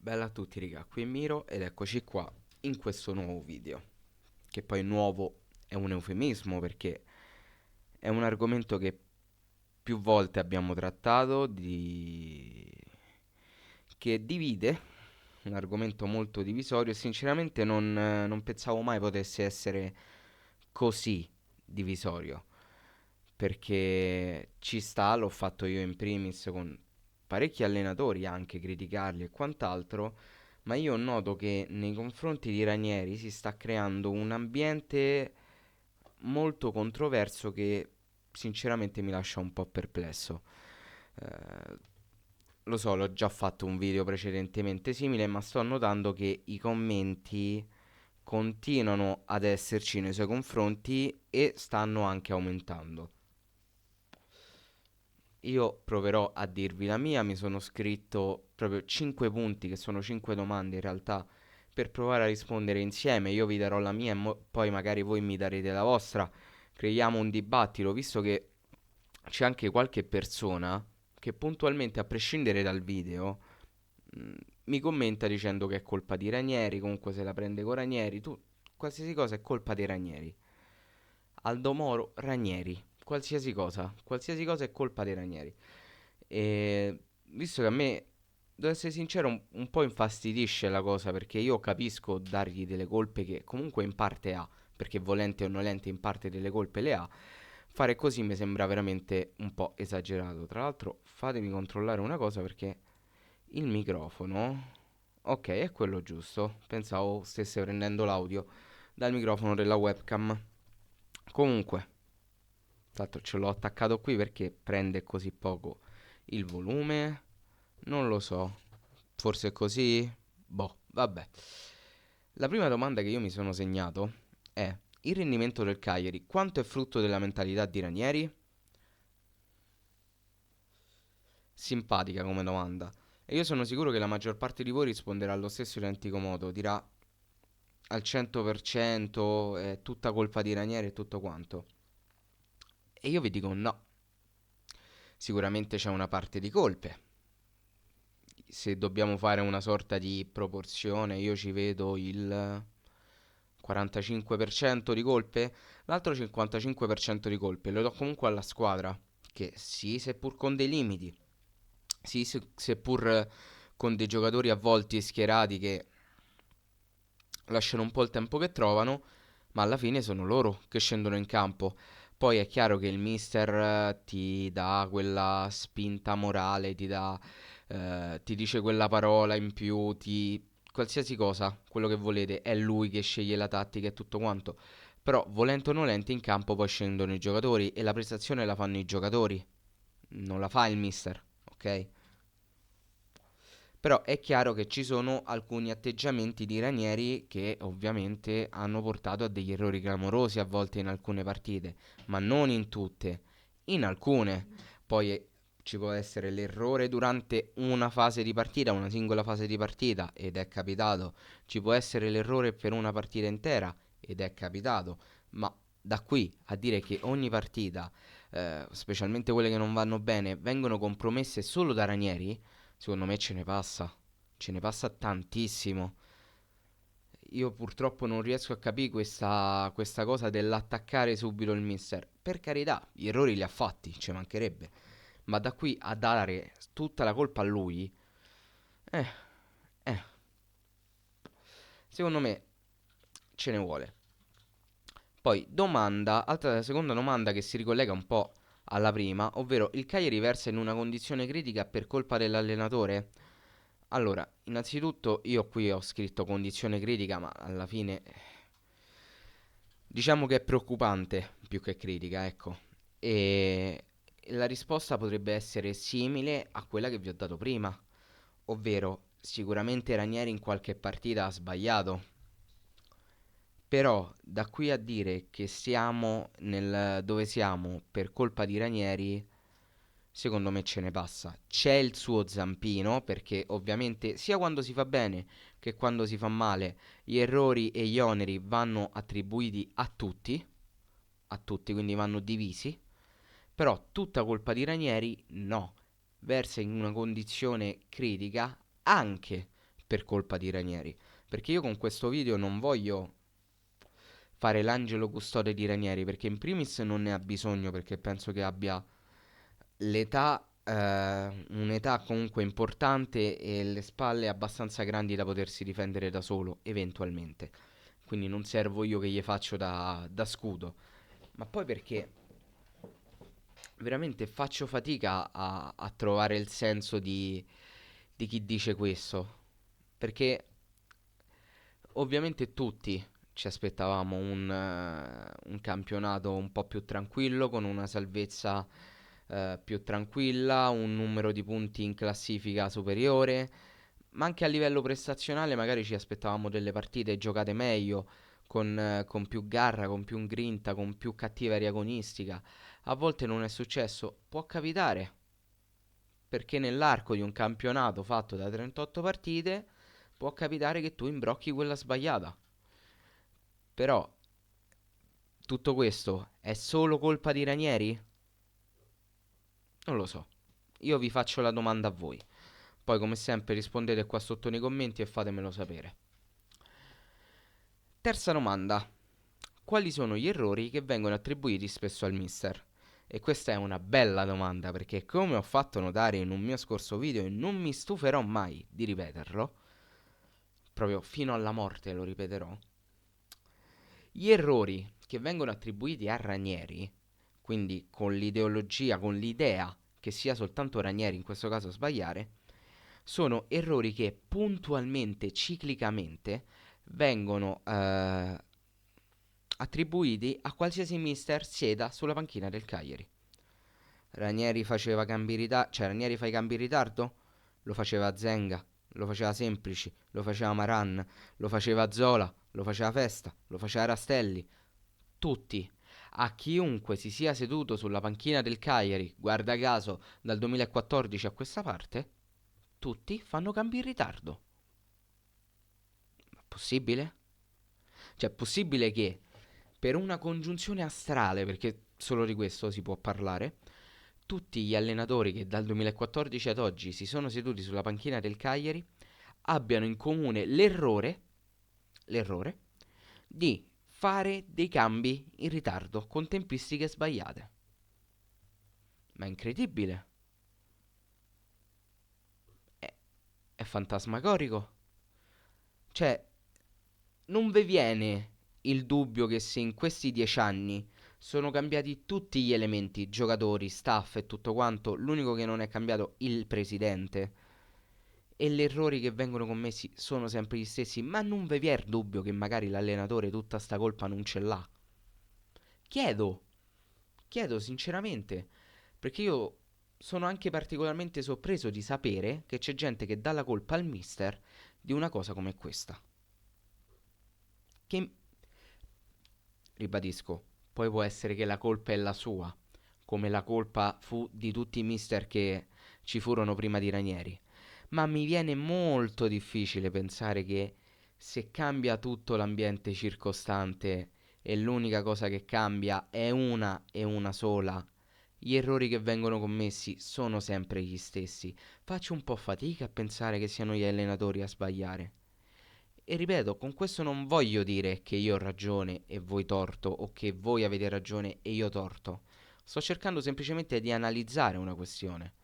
Bella a tutti raga, qui è Miro ed eccoci qua in questo nuovo video. Che poi nuovo è un eufemismo perché è un argomento che più volte abbiamo trattato, che divide, un argomento molto divisorio e sinceramente non pensavo mai potesse essere così divisorio. Perché ci sta, l'ho fatto io in primis con parecchi allenatori anche criticarli e quant'altro, ma io noto che nei confronti di Ranieri si sta creando un ambiente molto controverso che sinceramente mi lascia un po' perplesso. Eh, lo so, l'ho già fatto un video precedentemente simile, ma sto notando che i commenti continuano ad esserci nei suoi confronti e stanno anche aumentando. Io proverò a dirvi la mia, mi sono scritto proprio 5 punti, che sono 5 domande in realtà, per provare a rispondere insieme. Io vi darò la mia e poi magari voi mi darete la vostra. Creiamo un dibattito, visto che c'è anche qualche persona che puntualmente, a prescindere dal video, mh, mi commenta dicendo che è colpa di Ranieri, comunque se la prende con Ranieri, tu, qualsiasi cosa è colpa dei Ranieri. Aldo Moro, Ranieri, qualsiasi cosa è colpa dei Ranieri. E visto che a me, devo essere sincero, un po' infastidisce la cosa perché io capisco dargli delle colpe che comunque in parte ha, perché volente o nolente in parte delle colpe le ha. Fare così mi sembra veramente un po' esagerato. Tra l'altro, fatemi controllare una cosa perché il microfono, ok, è quello giusto. Pensavo stesse prendendo l'audio dal microfono della webcam. Comunque, tanto ce l'ho attaccato qui perché prende così poco il volume. Non lo so. Forse è così? Boh, vabbè. La prima domanda che io mi sono segnato è: il rendimento del Cagliari quanto è frutto della mentalità di Ranieri? Simpatica come domanda. E io sono sicuro che la maggior parte di voi risponderà allo stesso identico modo. Dirà al 100% è tutta colpa di Ranieri e tutto quanto. E io vi dico no. Sicuramente c'è una parte di colpe. Se dobbiamo fare una sorta di proporzione, io ci vedo il 45% di colpe, l'altro 55% di colpe lo do comunque alla squadra, che sì, seppur con dei limiti, sì, seppur con dei giocatori avvolti e schierati che lasciano un po' il tempo che trovano, ma alla fine sono loro che scendono in campo. Poi è chiaro che il mister ti dà quella spinta morale, ti dice quella parola in più, qualsiasi cosa, quello che volete, è lui che sceglie la tattica e tutto quanto. Però, volente o nolente, in campo poi scendono i giocatori e la prestazione la fanno i giocatori, non la fa il mister, ok? Però è chiaro che ci sono alcuni atteggiamenti di Ranieri che ovviamente hanno portato a degli errori clamorosi a volte in alcune partite, ma non in tutte, in alcune. Poi ci può essere l'errore durante una fase di partita, una singola fase di partita, ed è capitato. Ci può essere l'errore per una partita intera, ed è capitato. Ma da qui a dire che ogni partita, specialmente quelle che non vanno bene, vengono compromesse solo da Ranieri, secondo me ce ne passa tantissimo. Io purtroppo non riesco a capire questa cosa dell'attaccare subito il mister. Per carità, gli errori li ha fatti, ci mancherebbe. Ma da qui a dare tutta la colpa a lui, eh, eh, secondo me ce ne vuole. Poi, altra seconda domanda che si ricollega un po' alla prima, ovvero il Cagliari versa in una condizione critica per colpa dell'allenatore? Allora, innanzitutto io qui ho scritto condizione critica, ma alla fine diciamo che è preoccupante più che critica, ecco. E la risposta potrebbe essere simile a quella che vi ho dato prima, ovvero sicuramente Ranieri in qualche partita ha sbagliato, però da qui a dire che siamo nel dove siamo per colpa di Ranieri, secondo me ce ne passa. C'è il suo zampino, perché ovviamente sia quando si fa bene che quando si fa male, gli errori e gli oneri vanno attribuiti a tutti, quindi vanno divisi. Però tutta colpa di Ranieri no, versa in una condizione critica anche per colpa di Ranieri. Perché io con questo video non voglio fare l'angelo custode di Ranieri, perché in primis non ne ha bisogno, perché penso che abbia l'età, un'età comunque importante e le spalle abbastanza grandi da potersi difendere da solo, eventualmente. Quindi non servo io che gli faccio da scudo. Ma poi perché veramente faccio fatica a trovare il senso di chi dice questo. Perché ovviamente tutti ci aspettavamo un campionato un po' più tranquillo, con una salvezza più tranquilla, un numero di punti in classifica superiore, ma anche a livello prestazionale magari ci aspettavamo delle partite giocate meglio, con più garra, con più grinta, con più cattiveria agonistica. A volte non è successo, può capitare, perché nell'arco di un campionato fatto da 38 partite può capitare che tu imbrocchi quella sbagliata. Però tutto questo è solo colpa di Ranieri? Non lo so. Io vi faccio la domanda a voi. Poi come sempre rispondete qua sotto nei commenti e fatemelo sapere. Terza domanda. Quali sono gli errori che vengono attribuiti spesso al mister? E questa è una bella domanda perché come ho fatto notare in un mio scorso video e non mi stuferò mai di ripeterlo, proprio fino alla morte lo ripeterò, gli errori che vengono attribuiti a Ranieri, quindi con l'ideologia, con l'idea che sia soltanto Ranieri in questo caso a sbagliare, sono errori che puntualmente, ciclicamente, vengono attribuiti a qualsiasi mister sieda sulla panchina del Cagliari. Ranieri faceva cambi in ritardo, cioè Ranieri fa i cambi in ritardo? Lo faceva Zenga, lo faceva Semplici, lo faceva Maran, lo faceva Zola, lo faceva Festa, lo faceva Rastelli. Tutti. A chiunque si sia seduto sulla panchina del Cagliari, guarda caso dal 2014 a questa parte, tutti fanno cambi in ritardo. Ma possibile? Cioè, è possibile che per una congiunzione astrale, perché solo di questo si può parlare, tutti gli allenatori che dal 2014 ad oggi si sono seduti sulla panchina del Cagliari abbiano in comune l'errore di fare dei cambi in ritardo con tempistiche sbagliate. Ma è incredibile. È, è fantasmagorico. Cioè, non vi viene il dubbio che se in questi 10 anni sono cambiati tutti gli elementi, giocatori, staff e tutto quanto, l'unico che non è cambiato il presidente e gli errori che vengono commessi sono sempre gli stessi, ma non vi è il dubbio che magari l'allenatore tutta sta colpa non ce l'ha? Chiedo, chiedo sinceramente, perché io sono anche particolarmente sorpreso di sapere che c'è gente che dà la colpa al mister di una cosa come questa. Che, ribadisco, poi può essere che la colpa è la sua, come la colpa fu di tutti i mister che ci furono prima di Ranieri. Ma mi viene molto difficile pensare che se cambia tutto l'ambiente circostante e l'unica cosa che cambia è una e una sola, gli errori che vengono commessi sono sempre gli stessi. Faccio un po' fatica a pensare che siano gli allenatori a sbagliare. E ripeto, con questo non voglio dire che io ho ragione e voi torto, o che voi avete ragione e io torto. Sto cercando semplicemente di analizzare una questione.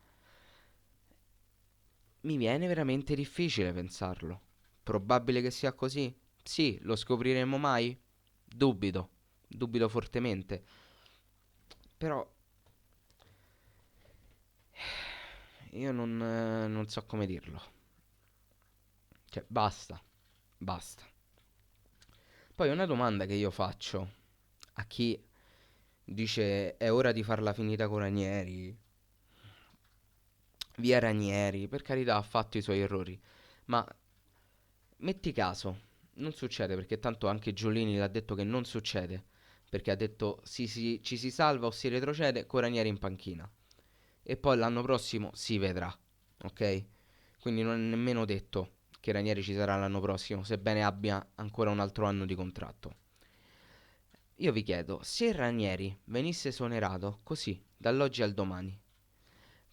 Mi viene veramente difficile pensarlo. Probabile che sia così? Sì, lo scopriremo mai? Dubito, dubito fortemente. Però io non so come dirlo. Cioè, basta, basta. Poi una domanda che io faccio a chi dice è ora di farla finita con Ranieri, via Ranieri, per carità ha fatto i suoi errori, ma metti caso, non succede perché tanto anche Giolini l'ha detto che non succede, perché ha detto ci si salva o si retrocede con Ranieri in panchina e poi l'anno prossimo si vedrà, ok? Quindi non è nemmeno detto che Ranieri ci sarà l'anno prossimo, sebbene abbia ancora un altro anno di contratto. Io vi chiedo, se Ranieri venisse esonerato così, dall'oggi al domani,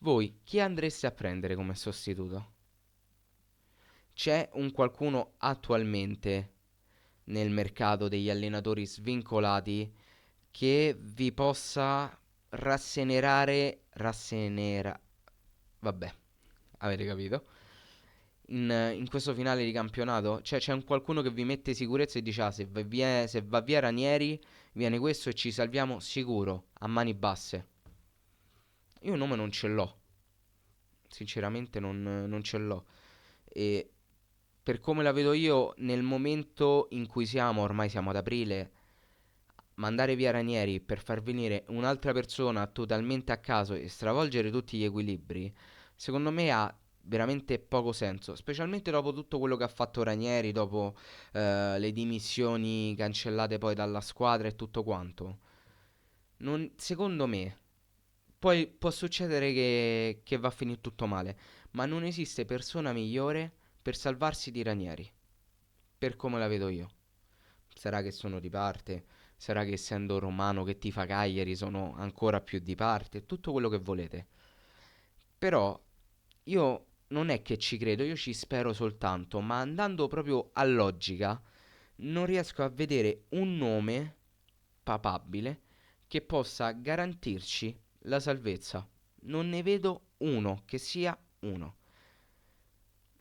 voi chi andreste a prendere come sostituto? C'è un qualcuno attualmente nel mercato degli allenatori svincolati che vi possa vabbè, avete capito? In questo finale di campionato, cioè c'è un qualcuno che vi mette sicurezza e dice: ah, se va via Ranieri, viene questo e ci salviamo sicuro, a mani basse. Io un nome non ce l'ho, sinceramente non ce l'ho. E per come la vedo io, nel momento in cui siamo, ormai siamo ad aprile, mandare via Ranieri per far venire un'altra persona totalmente a caso e stravolgere tutti gli equilibri, secondo me ha veramente poco senso, specialmente dopo tutto quello che ha fatto Ranieri, dopo le dimissioni cancellate poi dalla squadra e tutto quanto. Secondo me, poi può succedere che va a finire tutto male, ma non esiste persona migliore per salvarsi di Ranieri, per come la vedo io. Sarà che sono di parte, sarà che essendo romano che tifa Cagliari sono ancora più di parte, tutto quello che volete. Però io non è che ci credo, io ci spero soltanto, ma andando proprio a logica, non riesco a vedere un nome papabile che possa garantirci la salvezza. Non ne vedo uno, che sia uno.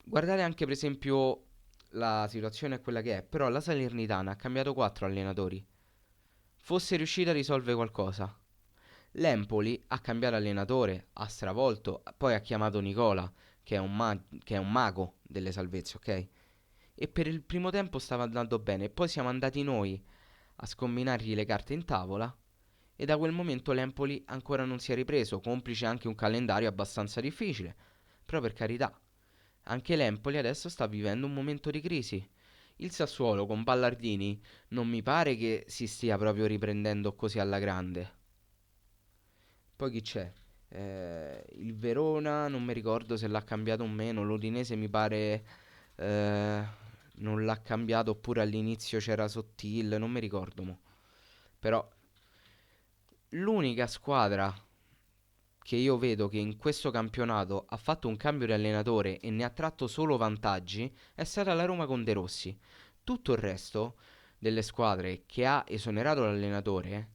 Guardate anche per esempio la situazione è quella che è, però la Salernitana ha cambiato 4 allenatori. Fosse riuscita a risolvere qualcosa. L'Empoli ha cambiato allenatore, ha stravolto, poi ha chiamato Nicola, che è un mago delle salvezze, ok? E per il primo tempo stava andando bene, poi siamo andati noi a scombinargli le carte in tavola e da quel momento l'Empoli ancora non si è ripreso, complice anche un calendario abbastanza difficile. Però per carità, anche l'Empoli adesso sta vivendo un momento di crisi. Il Sassuolo con Ballardini non mi pare che si stia proprio riprendendo così alla grande. Poi chi c'è? Il Verona, non mi ricordo se l'ha cambiato o meno. L'Udinese mi pare eh, non l'ha cambiato oppure all'inizio c'era Sottil, non mi ricordo mo. Però l'unica squadra che io vedo che in questo campionato ha fatto un cambio di allenatore e ne ha tratto solo vantaggi è stata la Roma con De Rossi. Tutto il resto delle squadre che ha esonerato l'allenatore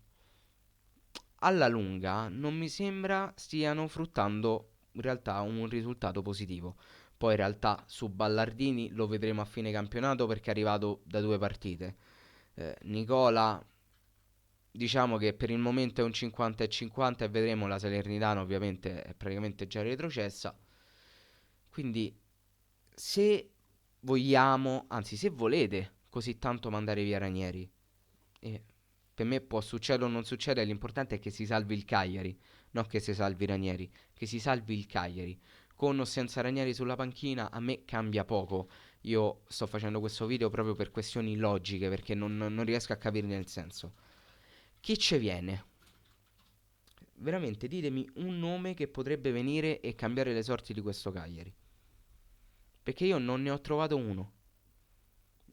alla lunga non mi sembra stiano fruttando in realtà un risultato positivo. Poi in realtà su Ballardini lo vedremo a fine campionato perché è arrivato da 2 partite. Nicola, diciamo che per il momento è un 50 e 50 e vedremo la Salernitana ovviamente è praticamente già retrocessa. Quindi se vogliamo, anzi se volete così tanto mandare via Ranieri, e per me può succedere o non succedere, l'importante è che si salvi il Cagliari, non che si salvi Ranieri, che si salvi il Cagliari. Con o senza Ranieri sulla panchina a me cambia poco. Io sto facendo questo video proprio per questioni logiche, perché non riesco a capirne il senso. Chi ci viene? Veramente ditemi un nome che potrebbe venire e cambiare le sorti di questo Cagliari. Perché io non ne ho trovato uno.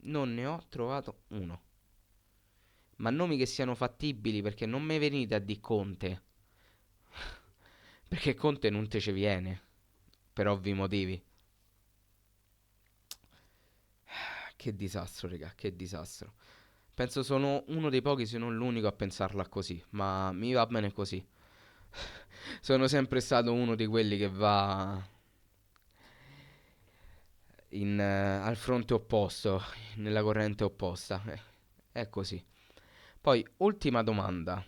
Non ne ho trovato uno. Ma nomi che siano fattibili, perché non mi venite a di Conte. Perché Conte non te ci viene, per ovvi motivi. Che disastro, raga, che disastro. Penso sono uno dei pochi, se non l'unico, a pensarla così, ma mi va bene così. Sono sempre stato uno di quelli che va al fronte opposto, nella corrente opposta. È così. Poi, ultima domanda,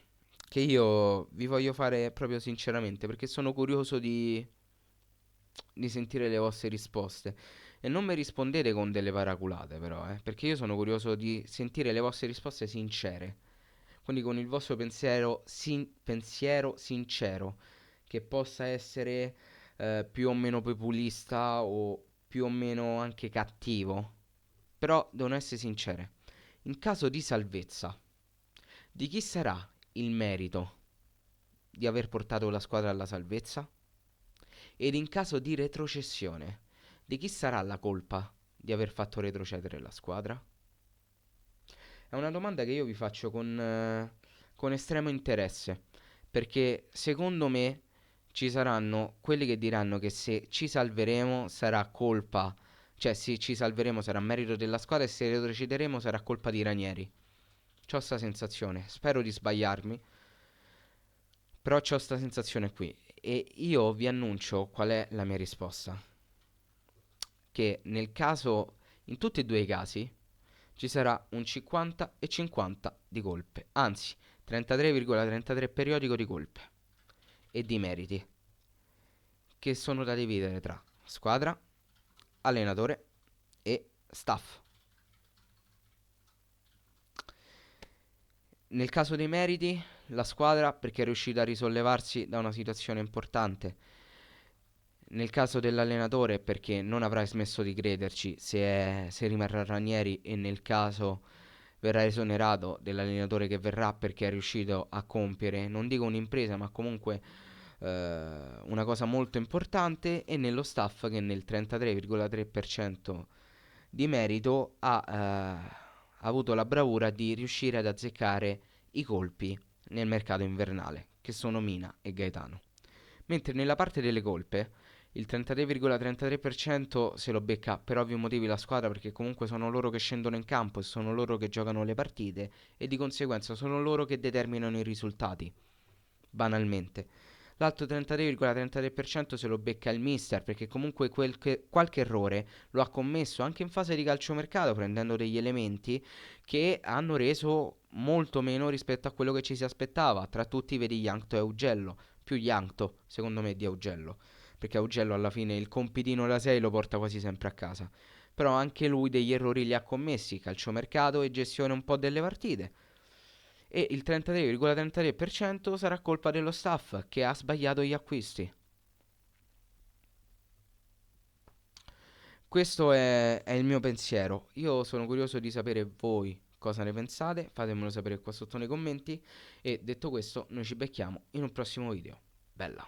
che io vi voglio fare proprio sinceramente, perché sono curioso di sentire le vostre risposte. E non mi rispondete con delle paraculate, però, perché io sono curioso di sentire le vostre risposte sincere. Quindi con il vostro pensiero sincero, che possa essere più o meno populista o più o meno anche cattivo. Però devono essere sincere. In caso di salvezza, di chi sarà il merito di aver portato la squadra alla salvezza? Ed in caso di retrocessione, di chi sarà la colpa di aver fatto retrocedere la squadra? È una domanda che io vi faccio con estremo interesse, perché secondo me ci saranno quelli che diranno che se ci salveremo sarà colpa Cioè, se ci salveremo sarà merito della squadra e se retrocederemo sarà colpa di Ranieri. C'ho sta sensazione, spero di sbagliarmi, però c'ho sta sensazione qui. E io vi annuncio qual è la mia risposta. Che nel caso, in tutti e due i casi, ci sarà un 50 e 50 di colpe. Anzi, 33,33 periodico di colpe e di meriti, che sono da dividere tra squadra, allenatore e staff. Nel caso dei meriti, la squadra perché è riuscita a risollevarsi da una situazione importante. Nel caso dell'allenatore perché non avrà smesso di crederci se rimarrà Ranieri e nel caso verrà esonerato dell'allenatore che verrà perché è riuscito a compiere, non dico un'impresa, ma comunque una cosa molto importante e nello staff che nel 33,3% di merito ha avuto la bravura di riuscire ad azzeccare i colpi nel mercato invernale, che sono Mina e Gaetano. Mentre nella parte delle colpe, il 33,33% se lo becca per ovvi motivi la squadra perché comunque sono loro che scendono in campo e sono loro che giocano le partite e di conseguenza sono loro che determinano i risultati, banalmente. L'altro 33,33% se lo becca il mister perché comunque qualche errore lo ha commesso anche in fase di calciomercato prendendo degli elementi che hanno reso molto meno rispetto a quello che ci si aspettava. Tra tutti vedi Yankto e Augello, più Yankto secondo me di Augello, perché Augello alla fine il compitino da 6 lo porta quasi sempre a casa. Però anche lui degli errori li ha commessi, calciomercato e gestione un po' delle partite e il 33,33% sarà colpa dello staff che ha sbagliato gli acquisti. Questo è il mio pensiero. Io sono curioso di sapere voi cosa ne pensate, fatemelo sapere qua sotto nei commenti e detto questo noi ci becchiamo in un prossimo video. Bella!